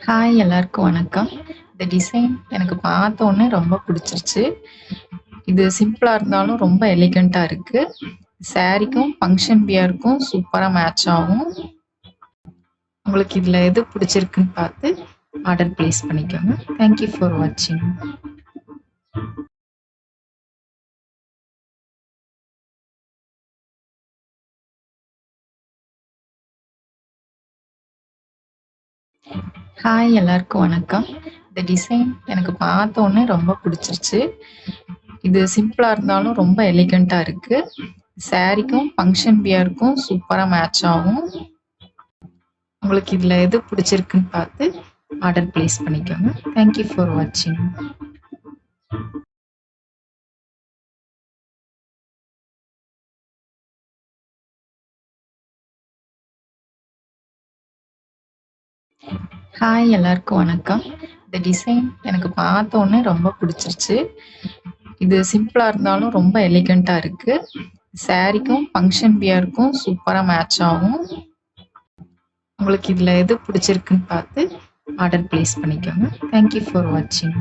Hi எல்லாருக்கும் வணக்கம். இந்த டிசைன் எனக்கு பார்த்தோன்னே ரொம்ப பிடிச்சிருச்சு. இது சிம்பிளா இருந்தாலும் ரொம்ப எலிகென்ட்டா இருக்கு. சாரீக்கும், ஃபங்ஷன் வியருக்கும் சூப்பரா மேட்ச் ஆகும். உங்களுக்கு இதுல எது பிடிச்சிருக்குன்னு பார்த்து ஆர்டர் பிளேஸ் பண்ணிக்கோங்க. தேங்க் யூ ஃபார் வாட்சிங். ஹாய் எல்லாருக்கும் வணக்கம். இந்த டிசைன் எனக்கு பார்த்தோன்னே ரொம்ப பிடிச்சிருச்சு. இது சிம்பிளா இருந்தாலும் ரொம்ப எலிகென்ட்டா இருக்கு. சாரீக்கும், ஃபங்ஷன் வியருக்கும் சூப்பரா மேட்ச் ஆகும். உங்களுக்கு இதுல எது பிடிச்சிருக்குன்னு பார்த்து ஆர்டர் பிளேஸ் பண்ணிக்கோங்க. தேங்க் யூ ஃபார் வாட்சிங். ஹாய் எல்லாருக்கும் வணக்கம். இந்த டிசைன் எனக்கு பார்த்தோன்னே ரொம்ப பிடிச்சிருச்சு. இது சிம்பிளா இருந்தாலும் ரொம்ப எலிகென்ட்டா இருக்கு. சாரீக்கும், ஃபங்ஷன் வியருக்கும் சூப்பரா மேட்ச் ஆகும். உங்களுக்கு இதுல எது பிடிச்சிருக்குன்னு பார்த்து ஆர்டர் பிளேஸ் பண்ணிக்கோங்க. தேங்க் யூ ஃபார் வாட்சிங்.